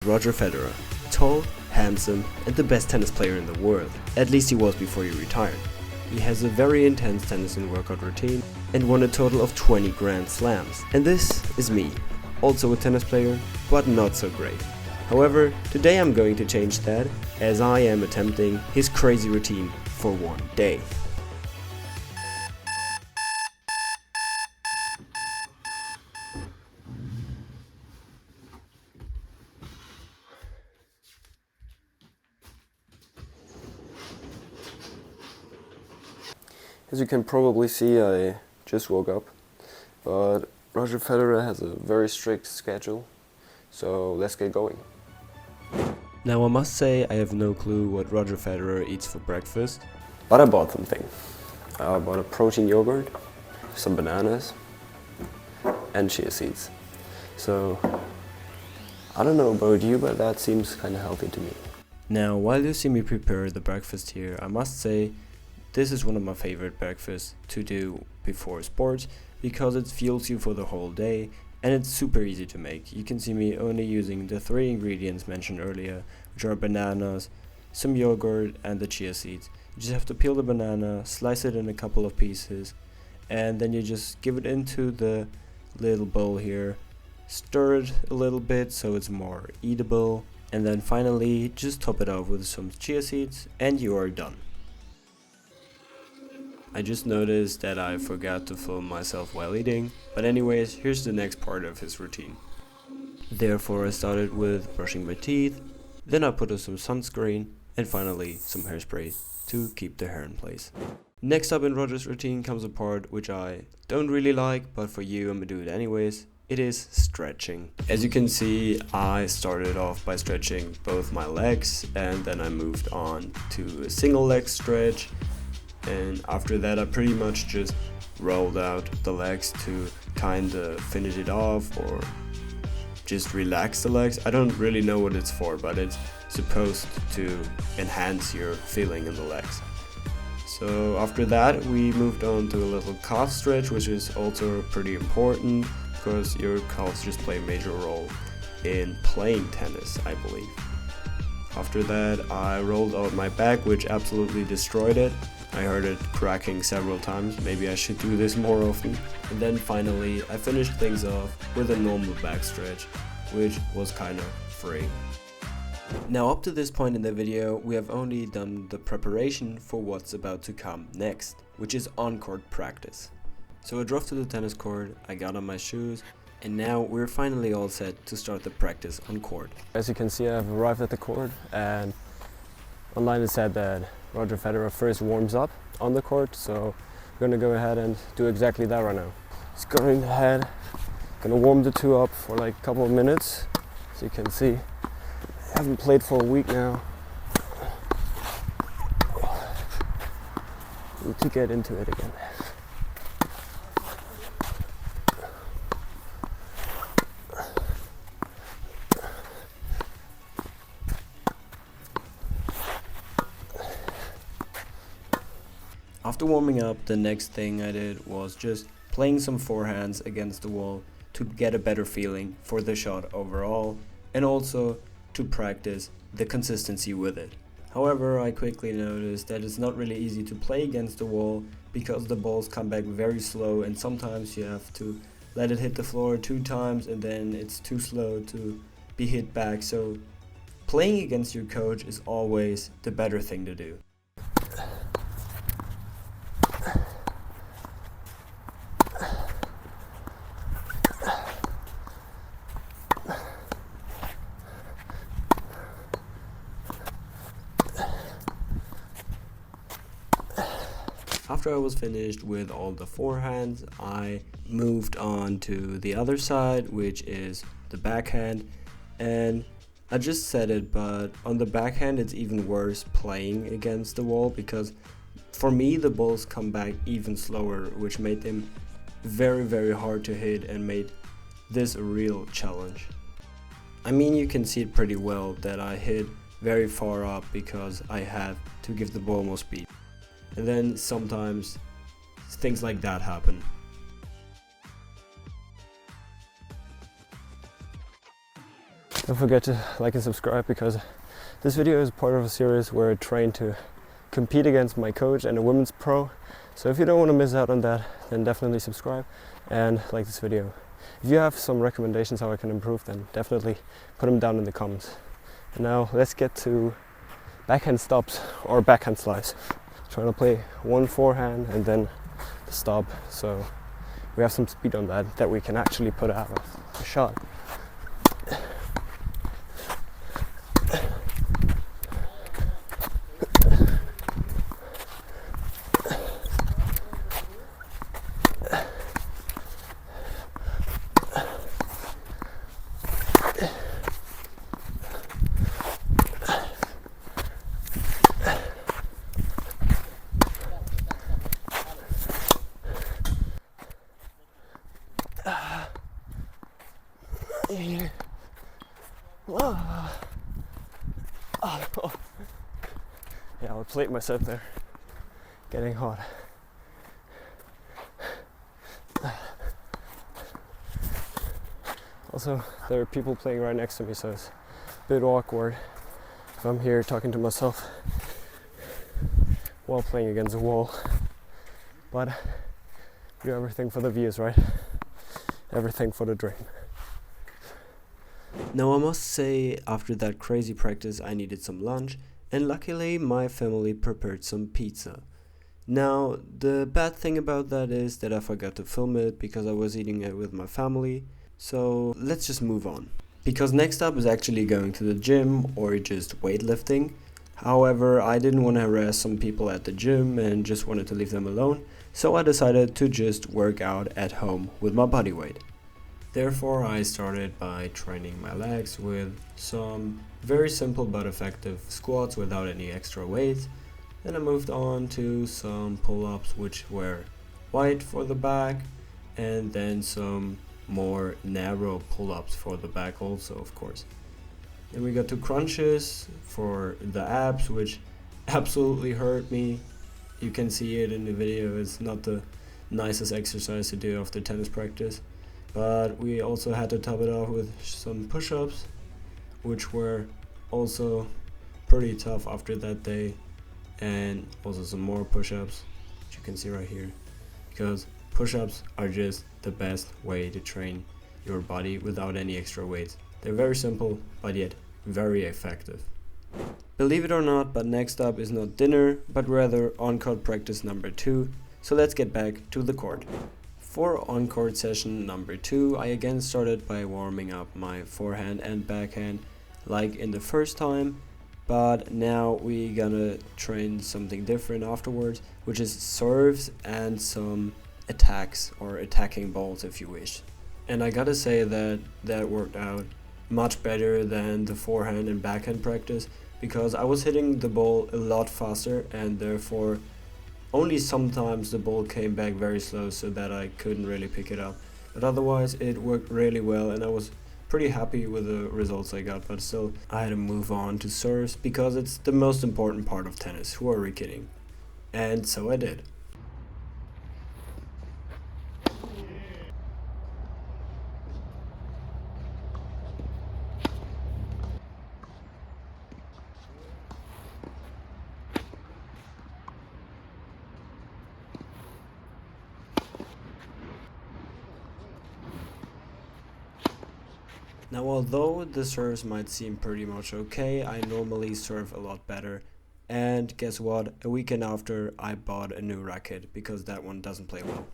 Roger Federer. Tall, handsome, and the best tennis player in the world. At least he was before he retired. He has a very intense tennis and workout routine and won a total of 20 Grand Slams. And this is me, also a tennis player, but not so great. However, today I'm going to change that, as I am attempting his crazy routine for one day. As you can probably see, I just woke up, but Roger Federer has a very strict schedule, so let's get going. Now I must say I have no clue what Roger Federer eats for breakfast. But I bought something. I bought a protein yogurt, some bananas, and chia seeds. So, I don't know about you, but that seems kind of healthy to me. Now, while you see me prepare the breakfast here, I must say this is one of my favorite breakfasts to do before sports because it fuels you for the whole day and it's super easy to make. You can see me only using the 3 ingredients mentioned earlier, which are bananas, some yogurt, and the chia seeds. You just have to peel the banana, slice it in a couple of pieces, and then you just give it into the little bowl here, stir it a little bit so it's more eatable, and then finally just top it off with some chia seeds and you are done. I just noticed that I forgot to film myself while eating, but anyways, here's the next part of his routine. Therefore I started with brushing my teeth, then I put on some sunscreen, and finally some hairspray to keep the hair in place. Next up in Roger's routine comes a part which I don't really like, but for you I'm gonna do it anyways. It is stretching. As you can see, I started off by stretching both my legs, and then I moved on to a single leg stretch. And after that I pretty much just rolled out the legs to kinda finish it off or just relax the legs. I don't really know what it's for, but it's supposed to enhance your feeling in the legs. So after that we moved on to a little calf stretch, which is also pretty important because your calves just play a major role in playing tennis, I believe. After that I rolled out my back, which absolutely destroyed it. I heard it cracking several times, maybe I should do this more often. And then finally I finished things off with a normal back stretch, which was kind of free. Now up to this point in the video we have only done the preparation for what's about to come next, which is on-court practice. So I drove to the tennis court, I got on my shoes, and now we're finally all set to start the practice on court. As you can see, I've arrived at the court, and online it said that Roger Federer first warms up on the court, so we're gonna go ahead and do exactly that right now. Just going ahead, gonna warm the two up for like a couple of minutes. As you can see, I haven't played for a week now. Need to get into it again. After warming up, the next thing I did was just playing some forehands against the wall to get a better feeling for the shot overall and also to practice the consistency with it. However, I quickly noticed that it's not really easy to play against the wall because the balls come back very slow and sometimes you have to let it hit the floor 2 times and then it's too slow to be hit back. So playing against your coach is always the better thing to do. After I was finished with all the forehands, I moved on to the other side, which is the backhand. And I just said it, but on the backhand it's even worse playing against the wall because for me the balls come back even slower, which made them very hard to hit and made this a real challenge. I mean, you can see it pretty well that I hit very far up because I have to give the ball more speed. And then sometimes things like that happen. Don't forget to like and subscribe, because this video is part of a series where I train to compete against my coach and a women's pro. So if you don't want to miss out on that, then definitely subscribe and like this video. If you have some recommendations how I can improve, then definitely put them down in the comments. And now let's get to backhand stops or backhand slice. Trying to play one forehand and then the stop, so we have some speed on that we can actually put out a shot. Yeah, I'll plate myself there. Getting hot. Also, there are people playing right next to me, so it's a bit awkward if I'm here talking to myself while playing against a wall. But we do everything for the views, right? Everything for the dream. Now I must say, after that crazy practice I needed some lunch, and luckily my family prepared some pizza. Now the bad thing about that is that I forgot to film it because I was eating it with my family, so let's just move on. Because next up is actually going to the gym or just weightlifting. However, I didn't want to harass some people at the gym and just wanted to leave them alone, so I decided to just work out at home with my body weight. Therefore, I started by training my legs with some very simple but effective squats without any extra weight. Then I moved on to some pull-ups, which were wide for the back, and then some more narrow pull-ups for the back also, of course. Then we got to crunches for the abs, which absolutely hurt me. You can see it in the video. It's not the nicest exercise to do after tennis practice. But we also had to top it off with some push-ups, which were also pretty tough after that day, and also some more push-ups, which you can see right here, because push-ups are just the best way to train your body without any extra weight. They're very simple, but yet very effective. Believe it or not, but next up is not dinner, but rather on-court practice number 2, so let's get back to the court. For on-court session number 2, I again started by warming up my forehand and backhand like in the first time, but now we gonna train something different afterwards, which is serves and some attacks or attacking balls if you wish. And I gotta say that worked out much better than the forehand and backhand practice, because I was hitting the ball a lot faster, and therefore only sometimes the ball came back very slow so that I couldn't really pick it up. But otherwise it worked really well, and I was pretty happy with the results I got. But still, I had to move on to serves because it's the most important part of tennis. Who are we kidding? And so I did. Now, although the serves might seem pretty much okay, I normally serve a lot better. And guess what? A weekend after, I bought a new racket because that one doesn't play well.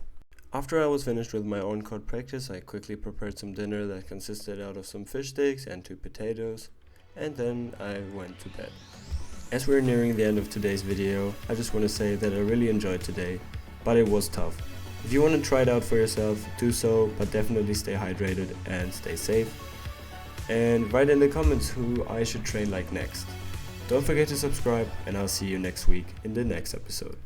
After I was finished with my on-court practice, I quickly prepared some dinner that consisted out of some fish sticks and 2 potatoes, and then I went to bed. As we're nearing the end of today's video, I just want to say that I really enjoyed today, but it was tough. If you want to try it out for yourself, do so, but definitely stay hydrated and stay safe. And write in the comments who I should train like next. Don't forget to subscribe, and I'll see you next week in the next episode.